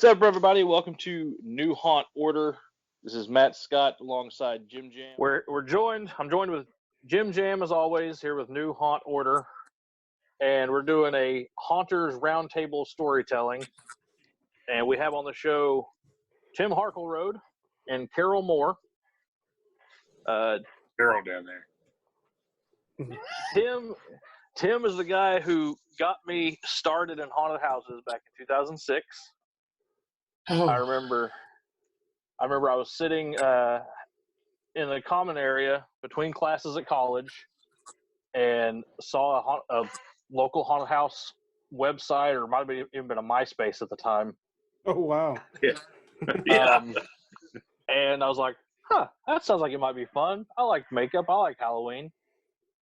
What's up, everybody? Welcome to New Haunt Order. This is Matt Scott alongside Jim Jam. I'm joined with Jim Jam as always here with New Haunt Order, and we're doing a Haunters Roundtable storytelling. And we have on the show Tim Harkleroad and Carol Moore. Carol down there. Tim is the guy who got me started in haunted houses back in 2006. Oh. I remember I was sitting in the common area between classes at college and saw a local haunted house website, or it might have even been a MySpace at the time. Oh, wow. Yeah. Yeah. And I was like, that sounds like it might be fun. I like makeup. I like Halloween.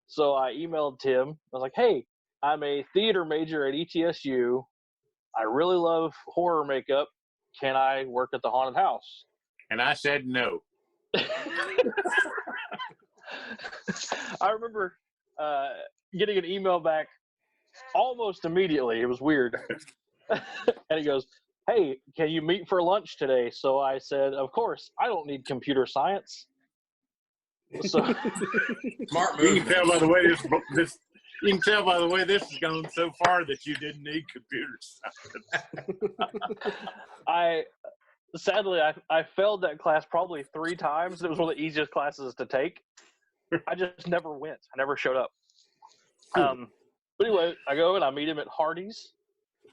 So I emailed Tim. I was like, hey, I'm a theater major at ETSU. I really love horror makeup. Can I work at the haunted house? And I said no. I remember getting an email back almost immediately. It was weird. And he goes, hey, can you meet for lunch today? So I said, of course. I don't need computer science. So Smart move. You can tell by the way this has gone so far that you didn't need computer science. Sadly, I failed that class probably 3 times. It was one of the easiest classes to take. I just never went. I never showed up. But anyway, I go and I meet him at Hardee's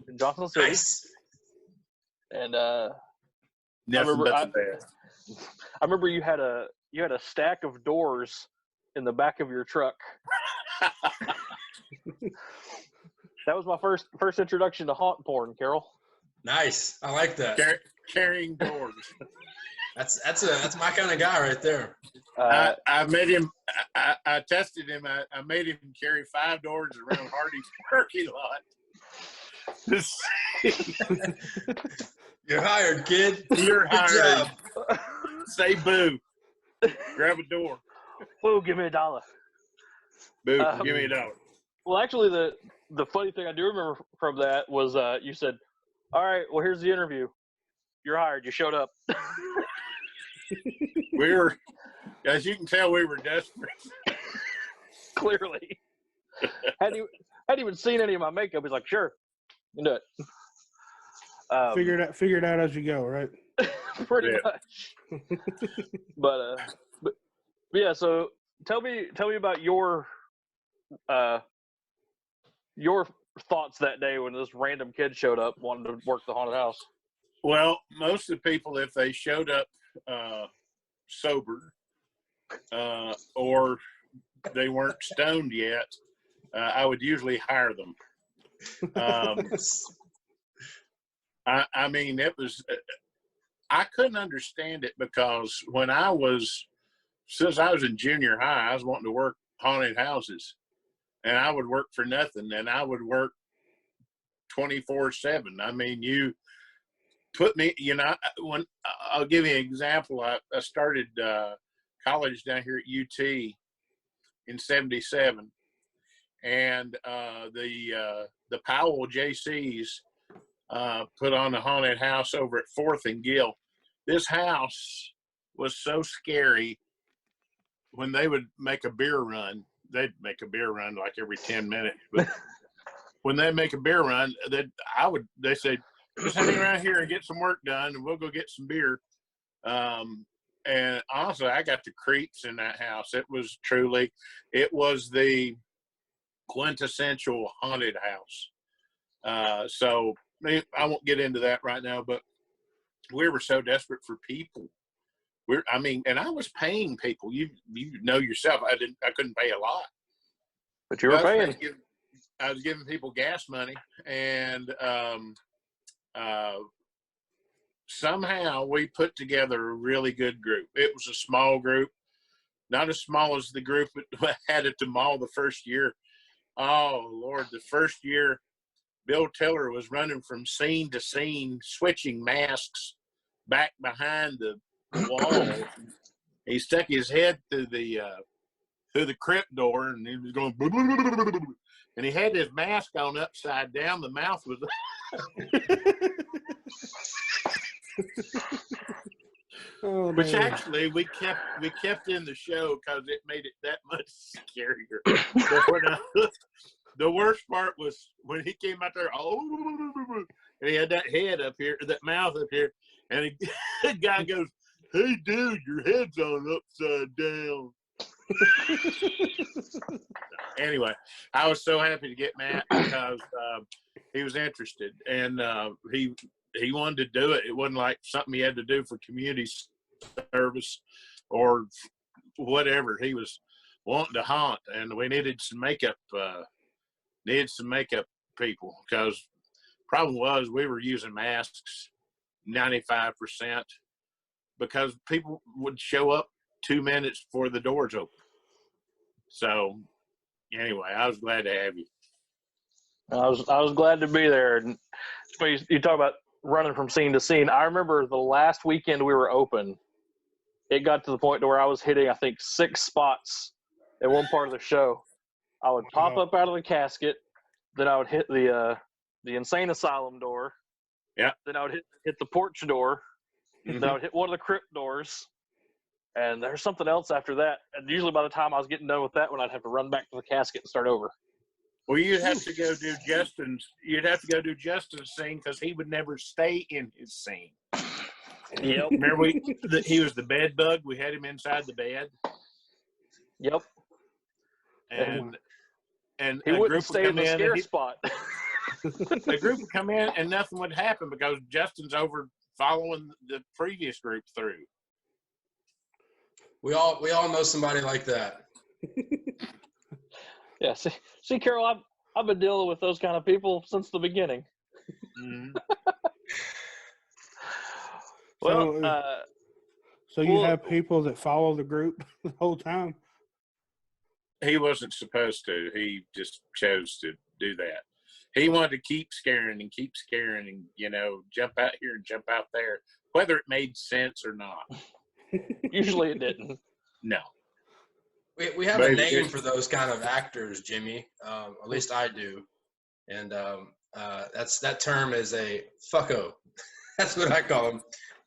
in Johnson City. Nice. And I remember you had a stack of doors in the back of your truck. That was my first introduction to haunt porn, Carol. Nice. I like that. Carrying doors. That's my kind of guy right there. I made him. I tested him. I made him carry 5 doors around Hardee's parking lot. You're hired, kid. You're Good hired. job. Say boo. Grab a door. Boo, give me $1. Boo, give me $1. Well, actually, the funny thing I do remember from that was you said, all right, well, here's the interview. You're hired. You showed up. We were, as you can tell, we were desperate. Clearly. Hadn't even seen any of my makeup. He's like, sure, you can do it. Figure it out as you go, right? Pretty much. But yeah, so tell me about your thoughts that day when this random kid showed up wanting to work the haunted house. Well, most of the people, if they showed up sober or they weren't stoned yet, I would usually hire them. I mean, it was, I couldn't understand it because since I was in junior high, I was wanting to work haunted houses, and I would work for nothing, and I would work 24/7. I mean, you put me, when I'll give you an example. I started college down here at UT in '77, and the Powell JCs put on a haunted house over at 4th and Gill. This house was so scary. When they would make a beer run, they'd make a beer run like every 10 minutes. But when they make a beer run, they said, just hang around here and get some work done, and we'll go get some beer. And honestly, I got the creeps in that house. It was the quintessential haunted house. So, I won't get into that right now, but we were so desperate for people. And I was paying people. You know yourself. I couldn't pay a lot, but you were paying. I was giving people gas money, and somehow we put together a really good group. It was a small group, not as small as the group that had at the mall the first year. Oh Lord, the first year, Bill Tiller was running from scene to scene, switching masks back behind the wall. He stuck his head through the crypt door, and he was going, and he had his mask on upside down. The mouth was. Oh, Which man. actually we kept in the show because it made it that much scarier. The worst part was when he came out there, and he had that head up here, that mouth up here, and the guy goes, "Hey, dude, your head's on upside down." Anyway, I was so happy to get Matt because he was interested, and he wanted to do it. It wasn't like something he had to do for community service or whatever. He was wanting to haunt, and we needed some makeup. People, because problem was we were using masks 95% because people would show up 2 minutes before the doors open. So anyway, I was glad to have you. I was glad to be there. And you talk about running from scene to scene. I remember the last weekend we were open, it got to the point to where I was hitting, I think, 6 spots at one part of the show. I would pop up out of the casket, then I would hit the insane asylum door. Yeah. Then I would hit the porch door. Mm-hmm. Then I would hit one of the crypt doors. And there's something else after that. And usually by the time I was getting done with that one, I'd have to run back to the casket and start over. Well, you'd have to go do Justin's scene because he would never stay in his scene. Yep. Remember, he was the bed bug. We had him inside the bed. Yep. And he wouldn't stay in the scare spot. A group would come in and nothing would happen because Justin's over following the previous group through. We all know somebody like that. Yeah. See, Carol, I've been dealing with those kind of people since the beginning. Mm-hmm. Well, so you have people that follow the group the whole time? He wasn't supposed to. He just chose to do that. He wanted to keep scaring and, jump out here and jump out there, whether it made sense or not. Usually it didn't. No. We have a name for those kind of actors, Jimmy. At least I do. And that term is a fucko. That's what I call them.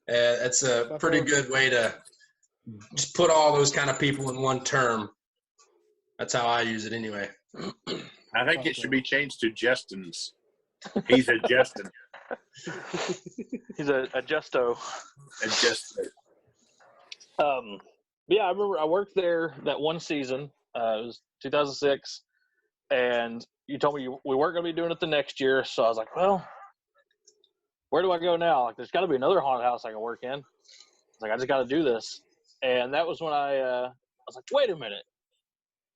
It's a pretty good way to just put all those kind of people in one term. That's how I use it anyway. I think it should be changed to Justin's. He's a Justin. He's a Justo. A Justin. Yeah, I remember I worked there that one season. It was 2006, and you told me we weren't going to be doing it the next year. So I was like, well, where do I go now? Like, there's got to be another haunted house I can work in. I was like, I just got to do this. And that was when I was like, wait a minute.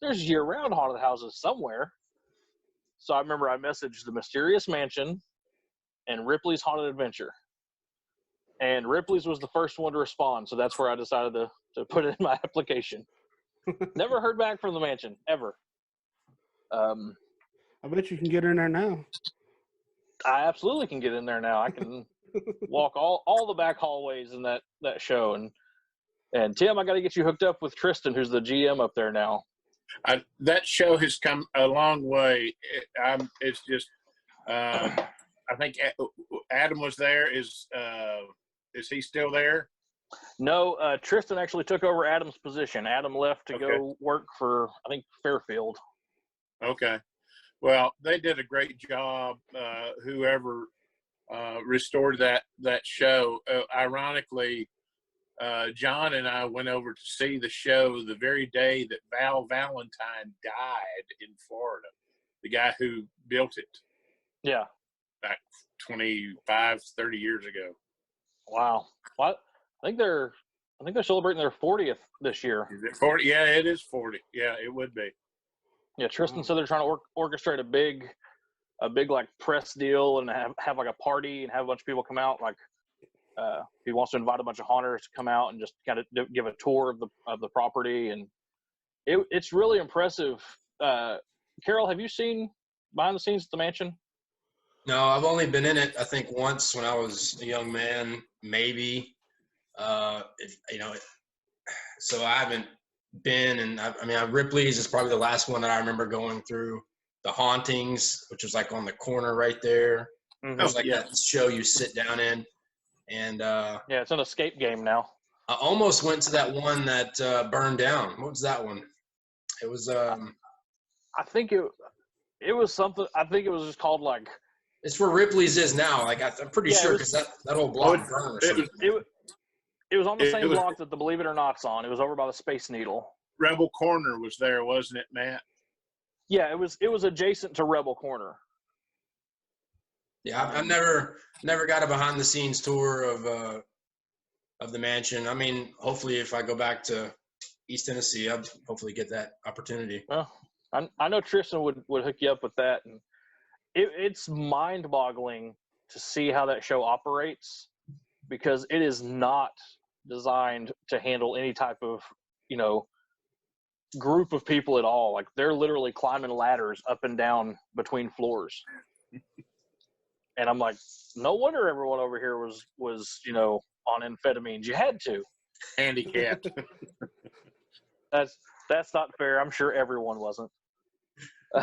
There's year-round haunted houses somewhere. So I remember I messaged the Mysterious Mansion and Ripley's Haunted Adventure. And Ripley's was the first one to respond, so that's where I decided to put it in my application. Never heard back from the mansion, ever. I bet you can get in there now. I absolutely can get in there now. I can walk all the back hallways in that show. And Tim, I got to get you hooked up with Tristan, who's the GM up there now. That show has come a long way. It's just, I think Adam was there. Is he still there? No, Tristan actually took over Adam's position. Adam left to go work for, I think, Fairfield. Okay. Well, they did a great job. Whoever restored that show. Ironically, John and I went over to see the show the very day that Val Valentine died in Florida, the guy who built it. Yeah. Back 25, 30 years ago. Wow. Well, I think they're celebrating their 40th this year. Is it 40? Yeah, it is 40. Yeah, it would be. Yeah, Tristan said they're trying to orchestrate a big like press deal and have like a party and have a bunch of people come out. Like he wants to invite a bunch of haunters to come out and just kind of give a tour of the property, and it's really impressive. Carol, have you seen behind the scenes at the mansion? No, I've only been in it, I think, once when I was a young man, maybe. So I haven't been, and Ripley's is probably the last one that I remember going through. The Hauntings, which was like on the corner right there. Mm-hmm. It was like that show you sit down in. And yeah, it's an escape game now. I almost went to that one that burned down. What was that one? It was I think it was something. I think it was just called like. It's where Ripley's is now. Like I'm pretty sure because that whole block burned or something. It was on the same block that the Believe It or Not's on. It was over by the Space Needle. Rebel Corner was there, wasn't it, Matt? Yeah, it was adjacent to Rebel Corner. Yeah, I've never got a behind the scenes tour of the mansion. I mean, hopefully if I go back to East Tennessee, I'll hopefully get that opportunity. Well, I know Tristan would hook you up with that, and it's mind-boggling to see how that show operates, because it is not designed to handle any type of, group of people at all. Like they're literally climbing ladders up and down between floors. And I'm like, no wonder everyone over here was on amphetamines. You had to. Handicapped. That's not fair. I'm sure everyone wasn't. All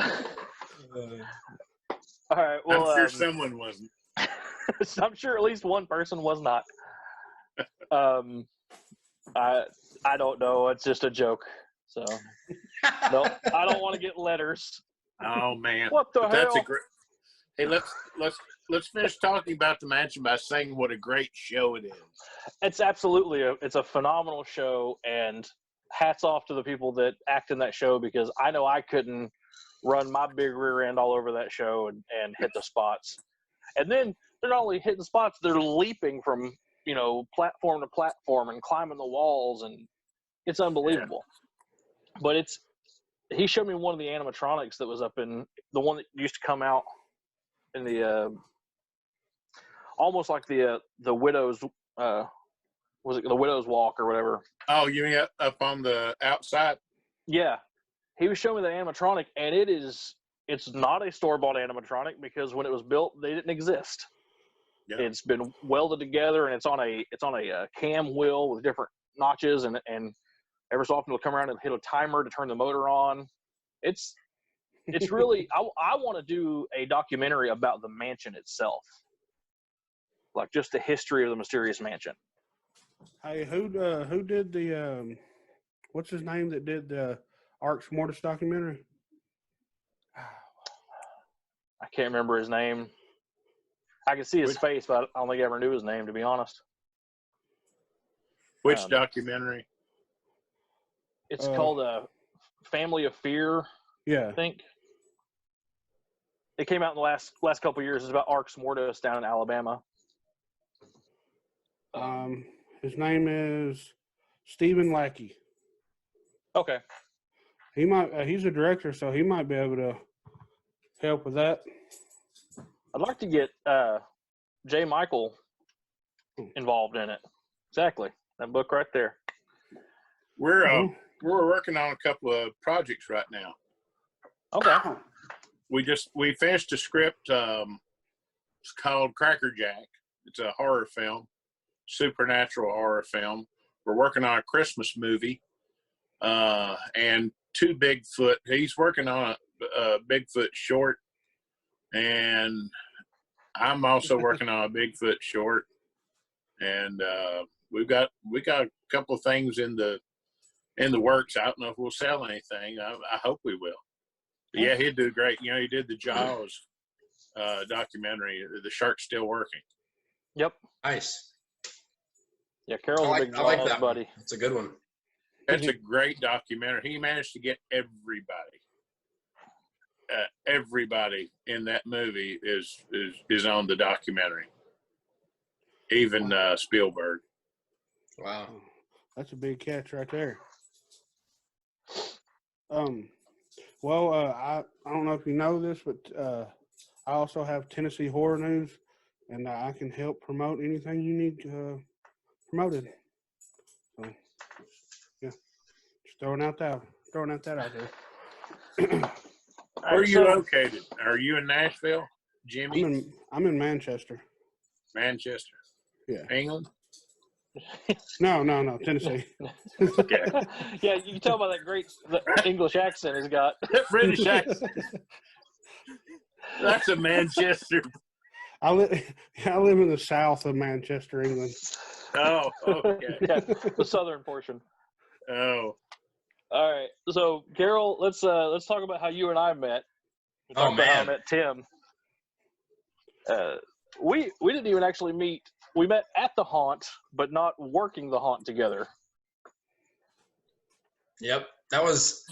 right. Well, I'm sure someone wasn't. I'm sure at least one person was not. I don't know. It's just a joke. So no, I don't want to get letters. Oh man, what the hell? That's a great. Hey, let's finish talking about the mansion by saying what a great show it is. It's absolutely it's a phenomenal show, and hats off to the people that act in that show, because I know I couldn't run my big rear end all over that show and hit the spots. And then they're not only hitting spots, they're leaping from platform to platform and climbing the walls, and it's unbelievable. Yeah. But he showed me one of the animatronics that was up in the one that used to come out in the almost like the widow's was it the Widow's Walk or whatever? Oh, you mean up on the outside? Yeah, he was showing me the animatronic, and it's not a store-bought animatronic, because when it was built, they didn't exist. Yeah. It's been welded together, and it's on a cam wheel with different notches, and every so often it'll come around and hit a timer to turn the motor on. It's really I want to do a documentary about the mansion itself, like just the history of the Mysterious Mansion. Hey, who did the what's his name that did the Arx Mortis documentary? I can't remember his name. I can see his face, but I don't think I ever knew his name, to be honest. Which documentary? It's called Family of Fear. Yeah, I think it came out in the last couple of years. It's about Arx Mortis down in Alabama. His name is Stephen Lackey. Okay. He's a director, so he might be able to help with that. I'd like to get J. Michael involved in it. Exactly. That book right there. We're working on a couple of projects right now. Okay. We finished a script. It's called Cracker Jack. It's a horror film, supernatural horror film. We're working on a Christmas movie, and two Bigfoot. He's working on a Bigfoot short, and I'm also working on a Bigfoot short. And we got a couple of things in the works. I don't know if we'll sell anything. I hope we will. But yeah, he'd do great. He did the Jaws documentary, The Shark's Still Working. Yep. Nice. Yeah, Carol's a big Jaws buddy. It's a good one. That's a great documentary. He managed to get everybody. everybody in that movie is on the documentary. Even Spielberg. Wow. That's a big catch right there. Well, I don't know if you know this, but I also have Tennessee Horror News, and I can help promote anything you need promoted. So, yeah, just throwing that out there. Where are you located? Are you in Nashville, Jimmy? I'm in Manchester. Manchester. Yeah. England? No, Tennessee. Okay. Yeah, you can tell by that great English accent he's got. British accent. That's a Manchester. I live in the south of Manchester, England. Oh, okay. Yeah, the southern portion. Oh. All right. So, Carol, let's talk about how you and I met. Oh, About how I man. met Tim. We didn't even actually meet. We met at the haunt, but not working the haunt together. Yep. That was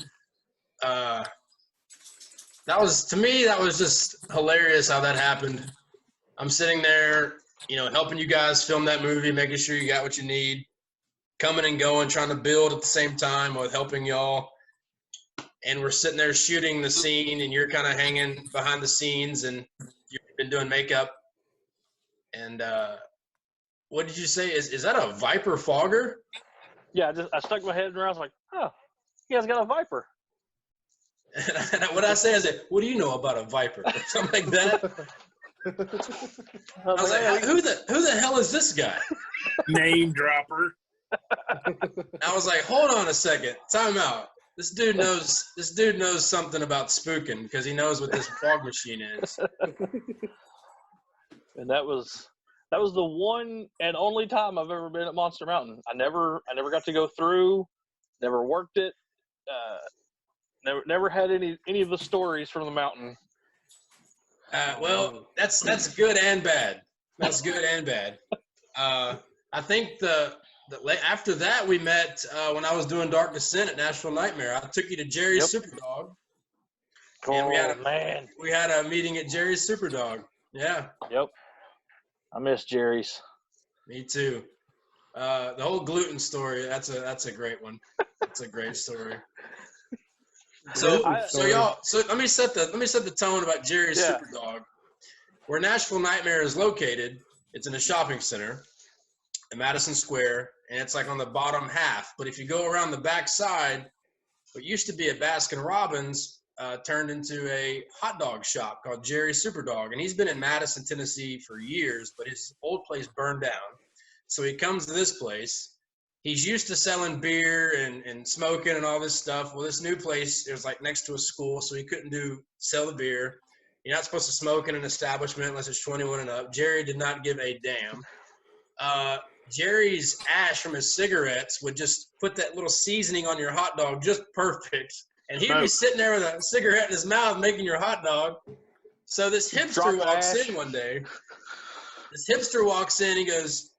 to me, that was just hilarious how that happened. I'm sitting there, helping you guys film that movie, making sure you got what you need, coming and going, trying to build at the same time with helping y'all. And we're sitting there shooting the scene, and you're kind of hanging behind the scenes, and you've been doing makeup. And what did you say? Is that a Viper fogger? Yeah, I stuck my head around. I was like, oh, you guys got a Viper. And what I say is, what do you know about a Viper? Or something like that. I was like, who the hell is this guy? Name dropper. I was like, hold on a second, time out. This dude knows something about spooking because he knows what this fog machine is. And that was the one and only time I've ever been at Monster Mountain. I never got to go through, never worked it, never had any of the stories from the mountain. Well, that's good and bad. That's good and bad. I think after that we met when I was doing Dark Descent at Nashville Nightmare. I took you to Jerry's Superdog. And we had a meeting at Jerry's Superdog. Yeah. Yep. I miss Jerry's. Me too. The whole gluten story, that's a great one. That's a great story. So let me set the tone about Jerry's Superdog. Where Nashville Nightmare is located, it's in a shopping center in Madison Square, and it's like on the bottom half. But if you go around the back side, what used to be a Baskin Robbins turned into a hot dog shop called Jerry's Superdog. And he's been in Madison, Tennessee for years, but his old place burned down. So he comes to this place. He's used to selling beer and smoking and all this stuff. Well, this new place is like next to a school, so he couldn't sell the beer. You're not supposed to smoke in an establishment unless it's 21 and up. Jerry did not give a damn. Jerry's ash from his cigarettes would just put that little seasoning on your hot dog just perfect. And he'd be sitting there with a cigarette in his mouth making your hot dog. So this hipster walks in one day. This hipster walks in. He goes,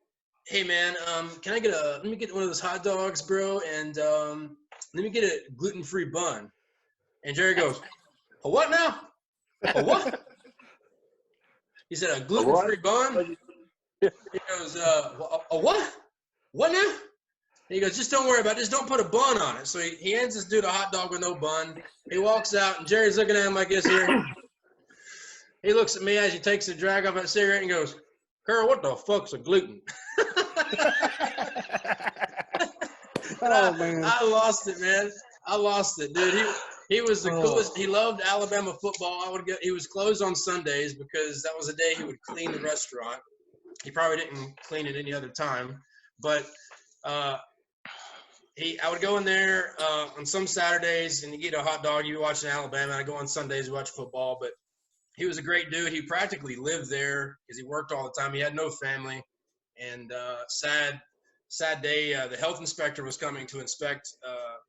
"Hey man, let me get one of those hot dogs, bro, and let me get a gluten-free bun." And Jerry goes, "A what now? A what?" He said, "A gluten-free bun?" He goes, "A what? What now?" And he goes, "Just don't worry about it. Just don't put a bun on it." So he hands this dude a hot dog with no bun. He walks out, and Jerry's looking at him like this here. He looks at me as he takes a drag off that cigarette and goes, "Carl, what the fuck's a gluten?" Man. I lost it, man. I lost it, dude. He was the coolest. He loved Alabama football. He was closed on Sundays because that was the day he would clean the restaurant. He probably didn't clean it any other time, but I would go in there on some Saturdays and you get a hot dog. You watch in Alabama. I go on Sundays to watch football, but he was a great dude. He practically lived there because he worked all the time. He had no family, and sad day. The health inspector was coming to inspect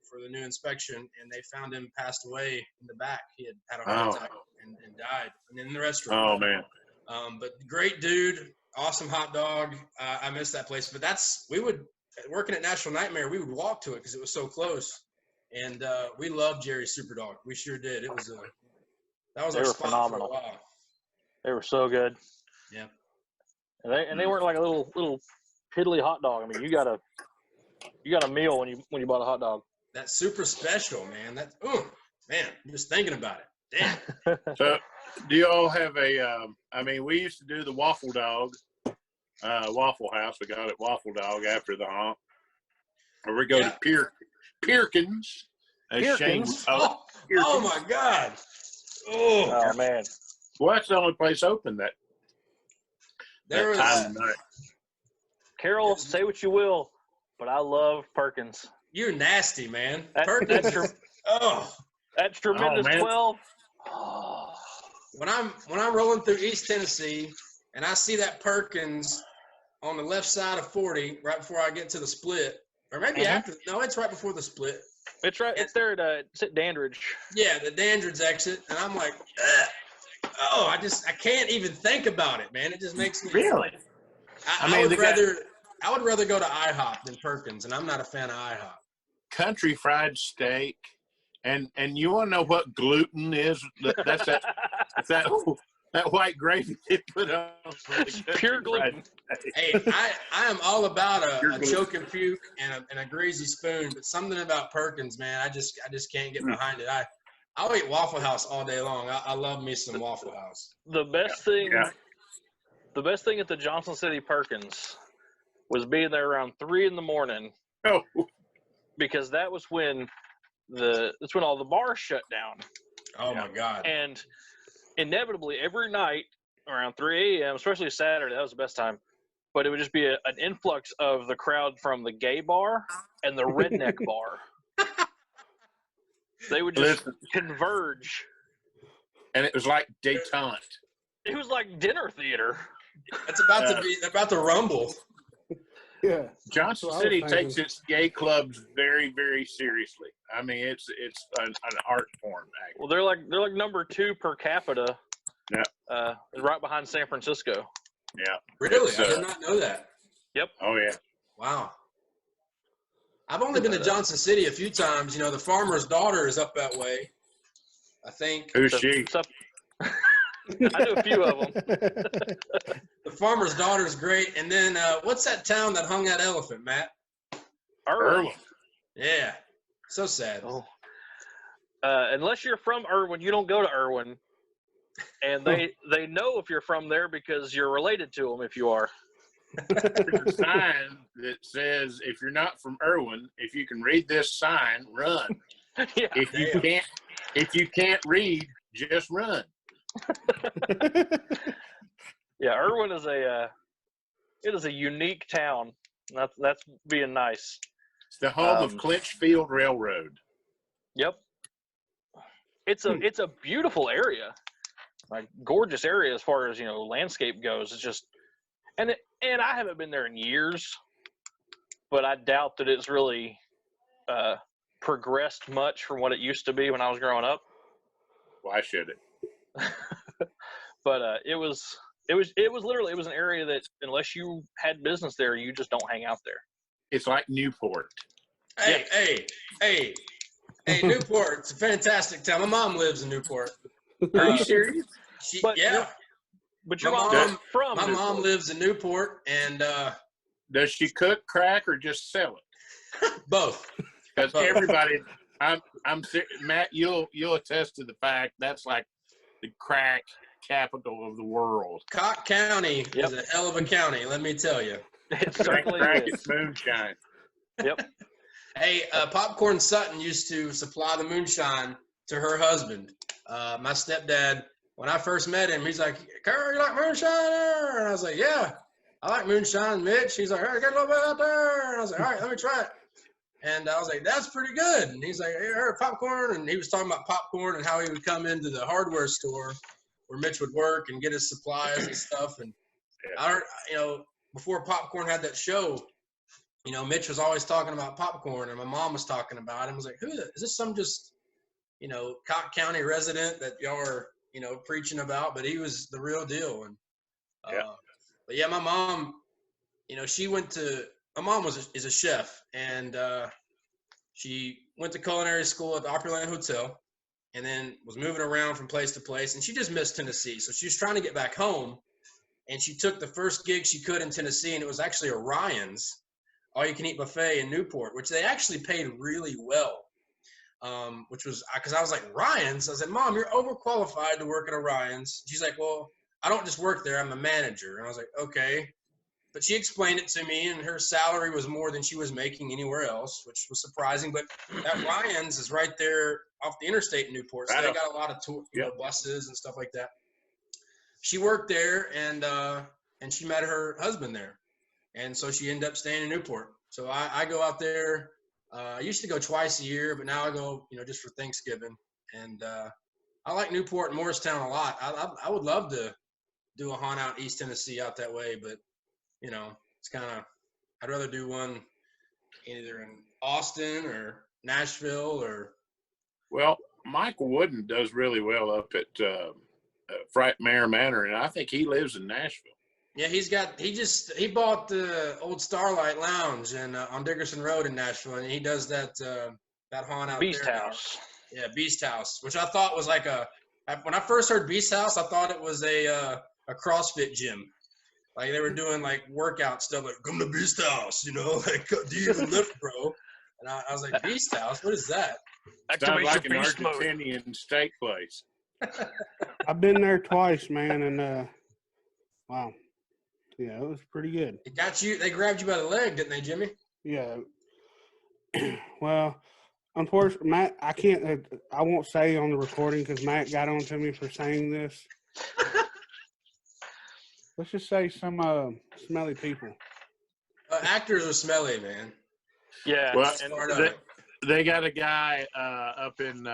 for the new inspection, and they found him passed away in the back. He had a heart attack and died in the restaurant. Oh man! But great dude, awesome hot dog. I miss that place. But working at Nashville Nightmare, we would walk to it because it was so close, and we loved Jerry's Superdog. We sure did. It was That was They our were spot phenomenal. for a while. They were so good. Yeah. And they weren't like a little piddly hot dog. I mean, you got a meal when you bought a hot dog. That's super special, man. That's man, I'm just thinking about it. Damn. So, do you all have I mean, we used to do the Waffle Dog, Waffle House. We got it Waffle Dog after the honk. Or we go to Pierkins. Pierkins? Oh my God. Oh man. Well, that's the only place open that time of night. Carol, say what you will, but I love Perkins. You're nasty, man. That tremendous 12. When I'm rolling through East Tennessee and I see that Perkins on the left side of 40 right before I get to the split, or maybe after. No, it's right before the split. It's right. It's there at Dandridge. Yeah, the Dandridge exit, and I'm like, I can't even think about it, man. It just makes me really. I would rather go to IHOP than Perkins, and I'm not a fan of IHOP. Country Fried Steak, and you want to know what gluten is? That's that white gravy they put on. It's pure gluten. Hey, I am all about a choke and puke and a greasy spoon, but something about Perkins, man, I just can't get behind it. I'll eat Waffle House all day long. I love me some Waffle House. The best thing at the Johnson City Perkins was being there around 3 a.m. Oh, because that was when all the bars shut down. Oh my God! And inevitably, every night around 3 a.m., especially Saturday, that was the best time. But it would just be an influx of the crowd from the gay bar and the redneck bar. They would just converge. And it was like détente. It was like dinner theater. It's about to rumble. Yeah. Johnson City takes its gay clubs very, very seriously. I mean, it's an art form. Actually. Well, they're like number 2 per capita. Yeah. Right behind San Francisco. Yeah. Really? I did not know that. Yep. Oh yeah. Wow. I've only been to Johnson City a few times. You know, the farmer's daughter is up that way, I think. Who's she? I know a few of them. The farmer's daughter is great. And then what's that town that hung that elephant, Matt? Irwin. Yeah. So sad. Oh. Unless you're from Irwin, you don't go to Irwin. And they know if you're from there because you're related to them if you are. There's a sign that says, if you're not from Irwin, if you can read this sign, run. Yeah. If you can't read, just run. Yeah, Irwin is a unique town. That's being nice. It's the home of Clinchfield Railroad. Yep. It's a beautiful area. Like gorgeous area as far as, landscape goes. It's just and I haven't been there in years, but I doubt that it's really progressed much from what it used to be when I was growing up. Why should it? But it was literally an area that unless you had business there, you just don't hang out there. It's like Newport. Hey, Newport. It's a fantastic town. My mom lives in Newport. Are you serious? But your mom from my Newport. Mom lives in Newport, and does she cook crack or just sell it? Both. Because everybody, I'm Matt, you'll attest to the fact that's like the crack capital of the world. Cock County is a hell of a county, let me tell you. It certainly crack is. is moonshine. Yep. Hey, Popcorn Sutton used to supply the moonshine to her husband. My stepdad, when I first met him, he's like, "Carl, you like moonshine?" And I was like, "Yeah, I like moonshine, Mitch." He's like, "Hey, get a little bit out there." And I was like, "All right, let me try it." And I was like, "That's pretty good." And he's like, "Hey, heard popcorn?" And he was talking about popcorn and how he would come into the hardware store where Mitch would work and get his supplies and stuff. And I heard, before Popcorn had that show, Mitch was always talking about popcorn, and my mom was talking about it. I was like, "Who is this? Some just, Cock County resident that y'all are, preaching about?" But he was the real deal. And but yeah, my mom, my mom is a chef, and she went to culinary school at the Opryland Hotel, and then was moving around from place to place, and she just missed Tennessee. So she was trying to get back home, and she took the first gig she could in Tennessee, and it was actually a Ryan's all-you-can-eat buffet in Newport, which they actually paid really well. Which was because I was like, Ryan's? I said, Mom, you're overqualified to work at a Ryan's. She's like, well, I don't just work there, I'm a manager. And I was like, okay. But she explained it to me, and her salary was more than she was making anywhere else, which was surprising. But that Ryan's is right there off the interstate in Newport, so they got a lot of buses and stuff like that. She worked there, and she met her husband there, and so she ended up staying in Newport. So I go out there. I used to go twice a year, but now I go, just for Thanksgiving. And I like Newport and Morristown a lot. I would love to do a haunt out East Tennessee out that way, but it's kind of, I'd rather do one either in Austin or Nashville or. Well, Michael Wooden does really well up at Frightmare Manor, and I think he lives in Nashville. Yeah, he bought the old Starlight Lounge on Dickerson Road in Nashville, and he does that haunt out Beast there. House. Yeah, Beast House, which I thought was like when I first heard Beast House, I thought it was a CrossFit gym. Like they were doing like workout stuff, like come to Beast House, like do you even lift, bro? And I was like, Beast House, what is that? Sounds like an Argentinian steak place. I've been there twice, man, and wow, yeah, it was pretty good. It got you. They grabbed you by the leg, didn't they, Jimmy? Yeah. Well, unfortunately, Matt, I can't. I won't say on the recording because Matt got on to me for saying this. Let's just say some smelly people. Actors are smelly, man. Yeah. Well, they got a guy up in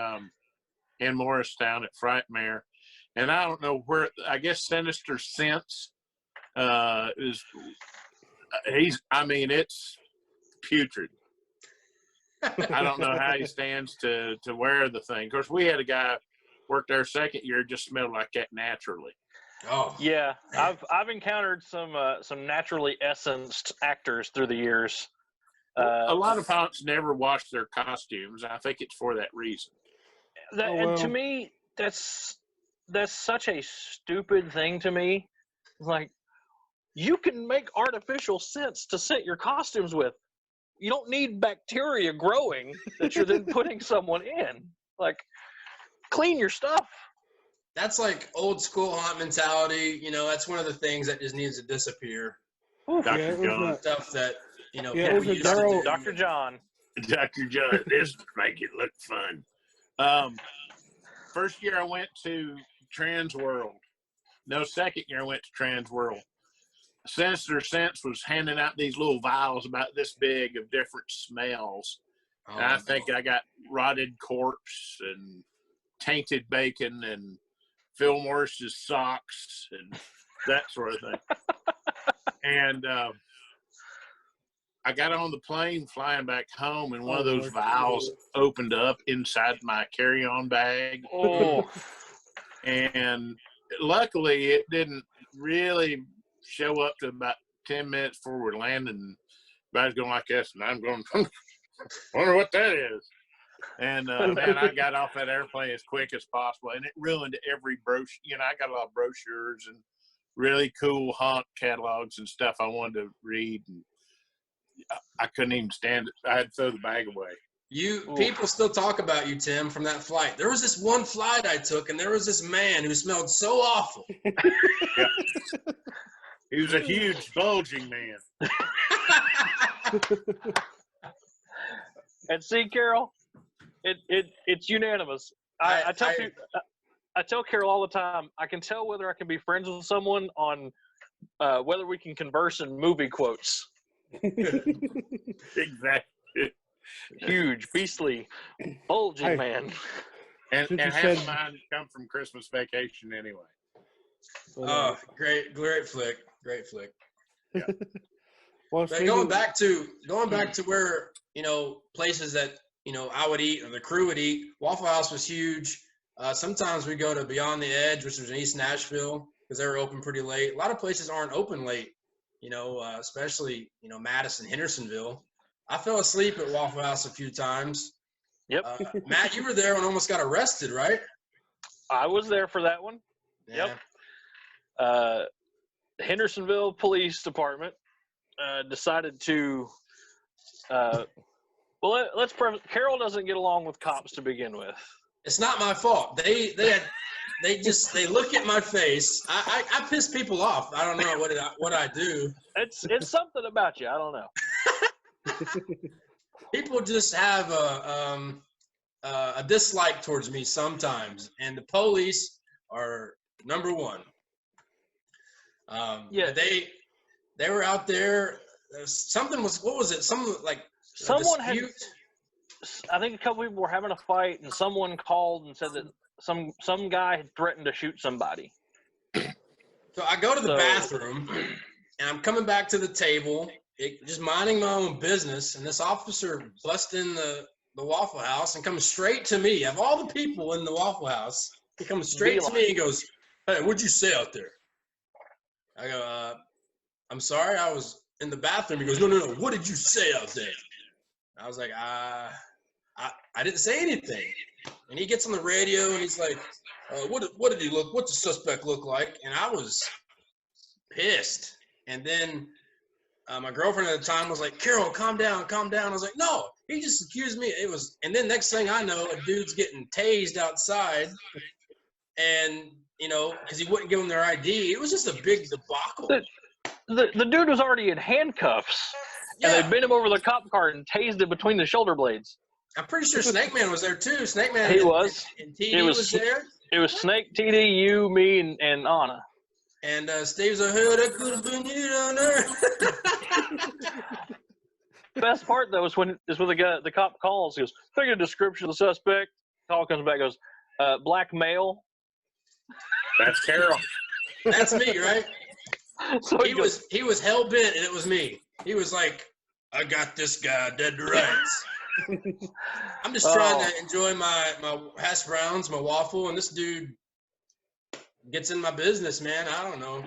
Morristown at Frightmare, and I don't know where. I guess Sinister Sense is. It's putrid. I don't know how he stands to wear the thing. Of course, we had a guy work there second year, just smelled like that naturally. Oh yeah, I've encountered some naturally essenced actors through the years. A lot of haunts never wash their costumes. I think it's for that reason. And to me, that's such a stupid thing to me. Like, you can make artificial scents to scent your costumes with. You don't need bacteria growing that you're then putting someone in. Like, clean your stuff. That's like old school haunt mentality. That's one of the things that just needs to disappear. Dr. John. Stuff that, Dr. John. Dr. John, this make it look fun. First year I went to Transworld. No, second year I went to Transworld. Sinister Sense was handing out these little vials about this big of different smells. And I think I got rotted corpse and tainted bacon and Phil Morris's socks and that sort of thing. And I got on the plane flying back home, and one of those vials opened up inside my carry-on bag. Oh. And luckily, it didn't really show up to about 10 minutes before we're landing. Everybody's going like this, and I'm going, wonder what that is. And, man, I got off that airplane as quick as possible, and it ruined every brochure. I got a lot of brochures and really cool haunt catalogs and stuff I wanted to read, and I couldn't even stand it. I had to throw the bag away. People still talk about you, Tim, from that flight. There was this one flight I took, and there was this man who smelled so awful. Yeah. He was a huge, bulging man. And see, Carol, it's unanimous. I tell Carol all the time, I can tell whether I can be friends with someone on whether we can converse in movie quotes. Exactly. Huge, beastly, bulging man. And half of mine come from Christmas Vacation anyway. Oh, great flick. Yeah. Well, but going back to where, places that, I would eat or the crew would eat, Waffle House was huge. Sometimes we go to Beyond the Edge, which was in East Nashville, because they were open pretty late. A lot of places aren't open late, especially, Madison, Hendersonville. I fell asleep at Waffle House a few times. Yep. Matt, you were there when almost got arrested, right? I was there for that one. Yeah. Yep. Hendersonville Police Department decided to. Well, let's. Carol doesn't get along with cops to begin with. It's not my fault. They look at my face. I piss people off. I don't know what I do. It's something about you. I don't know. People just have a dislike towards me sometimes, and the police are number one. Yeah, they were out there. Something was, what was it? Someone had. I think a couple people were having a fight, and someone called and said that some guy had threatened to shoot somebody. So I go to the bathroom, and I'm coming back to the table, just minding my own business, and this officer busts in the Waffle House and comes straight to me. Of all the people in the Waffle House, he comes straight to me and goes, "Hey, what'd you say out there?" I go, "I'm sorry, I was in the bathroom." He goes, No, what did you say out there? I was like, I didn't say anything. And he gets on the radio and he's like, what's the suspect look like? And I was pissed. And then my girlfriend at the time was like, Carol, calm down. I was like, no, he just accused me. And then next thing I know, a dude's getting tased outside, and because he wouldn't give them their ID. It was just a big debacle. The dude was already in handcuffs, and they bent him over the cop car and tased him between the shoulder blades. I'm pretty sure Snake Man was there too. Snake Man. He was. And TD was there. It was Snake, TD, you, me, and Anna. And Steve's like, "Hey, that could have been you down there." Best part though is when the cop calls. He goes, "Take a description of the suspect." Call comes back, goes, "Black male." That's Carol. That's me, right? So he was hell bent, and it was me. He was like, "I got this guy dead to rights." I'm just trying to enjoy my hash browns, my waffle, and this dude gets in my business, man. I don't know.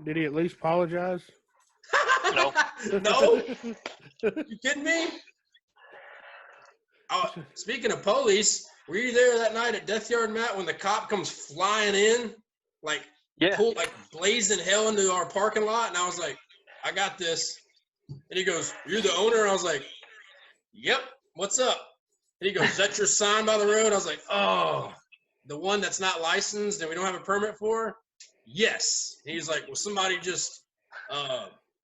Did he at least apologize? No. No? You kidding me? Oh, speaking of police, were you there that night at Death Yard, Matt, when the cop comes flying in, like blazing hell into our parking lot? And I was like, I got this. And he goes, "You're the owner?" I was like, "Yep. What's up?" And he goes, "Is that your sign by the road?" I was like, "Oh, the one that's not licensed and we don't have a permit for?" "Yes." And he's like, "Well, somebody just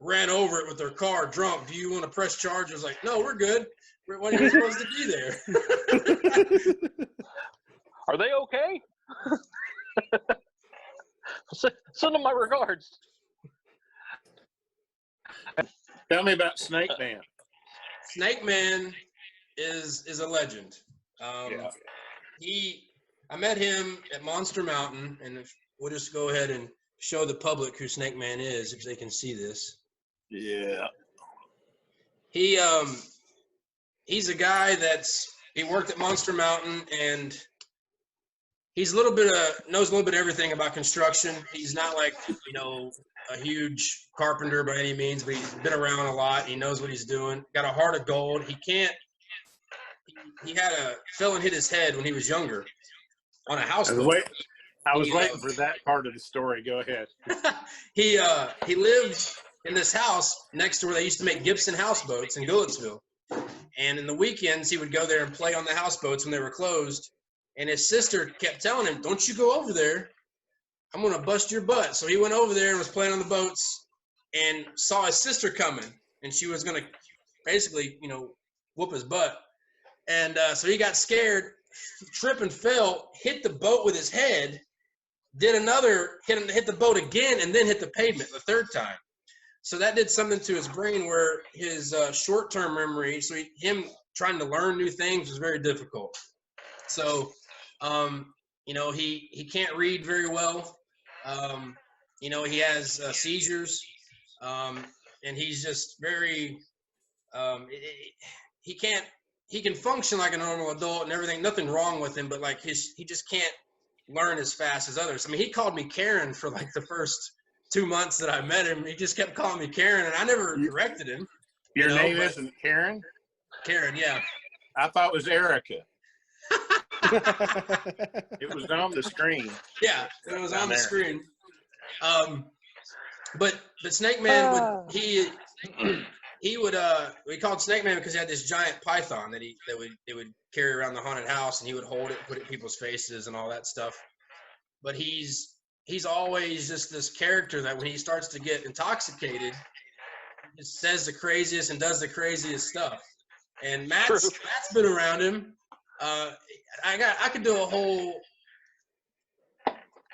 ran over it with their car drunk. Do you want to press charges?" I was like, "No, we're good. What are you supposed to do there?" Are they okay? Send them my regards. Tell me about Snake Man. Snake Man is a legend. I met him at Monster Mountain, and we'll just go ahead and show the public who Snake Man is if they can see this. Yeah. He's a guy he worked at Monster Mountain, and he's knows a little bit of everything about construction. He's not like, a huge carpenter by any means, but he's been around a lot. He knows what he's doing. Got a heart of gold. He had a felon hit his head when he was younger on a houseboat. I was waiting for that part of the story. Go ahead. He lived in this house next to where they used to make Gibson houseboats in Goodlettsville. And in the weekends, he would go there and play on the houseboats when they were closed. And his sister kept telling him, "Don't you go over there. I'm going to bust your butt." So he went over there and was playing on the boats and saw his sister coming. And she was going to basically, whoop his butt. And so he got scared, tripped and fell, hit the boat with his head, did another, hit the boat again, and then hit the pavement the third time. So that did something to his brain where his short-term memory, him trying to learn new things was very difficult. So, he can't read very well. He has seizures, and he's just very, he can function like a normal adult and everything, nothing wrong with him, but he just can't learn as fast as others. I mean, he called me Karen for the first 2 months that I met him. He just kept calling me Karen, and I never corrected him. Your name isn't Karen? Karen, yeah. I thought it was Erica. It was on the screen. Yeah, it was on the screen. But Snake Man would he would we called Snake Man because he had this giant python that they would carry around the haunted house, and he would hold it, put it in people's faces and all that stuff. But he's always just this character that when he starts to get intoxicated, he just says the craziest and does the craziest stuff. And Matt's been around him. I could do a whole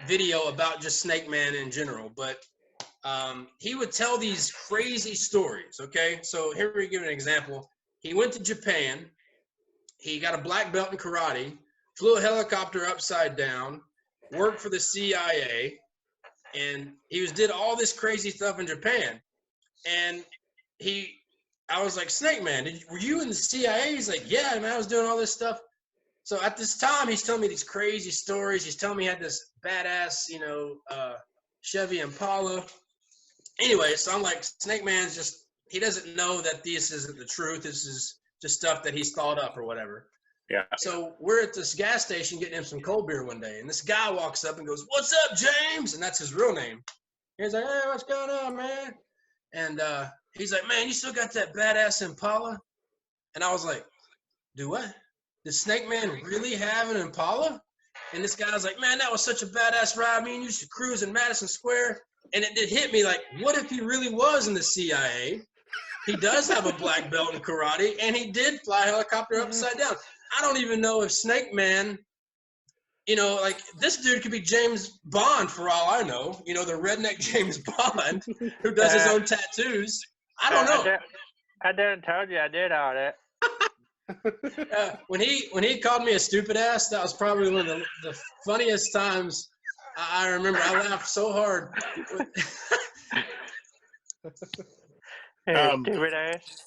video about just Snake Man in general, but he would tell these crazy stories. Okay, so here we give an example. He went to Japan. He got a black belt in karate, flew a helicopter upside down, worked for the CIA, and he did all this crazy stuff in Japan. And I was like, Snake Man, were you in the CIA? He's like, yeah, man, I was doing all this stuff. So at this time, he's telling me these crazy stories. He's telling me he had this badass, Chevy Impala. Anyway, so I'm like, Snake Man's just, he doesn't know that this isn't the truth. This is just stuff that he's thought up or whatever. Yeah. So we're at this gas station getting him some cold beer one day, and this guy walks up and goes, "What's up, James?" And that's his real name. He's like, "Hey, what's going on, man?" And he's like, "Man, you still got that badass Impala?" And I was like, "Do what? Did Snake Man really have an Impala?" And this guy's like, "Man, that was such a badass ride. Me and you used to cruise in Madison Square." And it hit me like, what if he really was in the CIA? He does have a black belt in karate, and he did fly a helicopter upside down. I don't even know if Snake Man, like this dude could be James Bond for all I know. The redneck James Bond who does his own tattoos. I don't know. I didn't tell you I did all that. When he called me a stupid ass, that was probably one of the funniest times I remember. I laughed so hard. Stupid ass.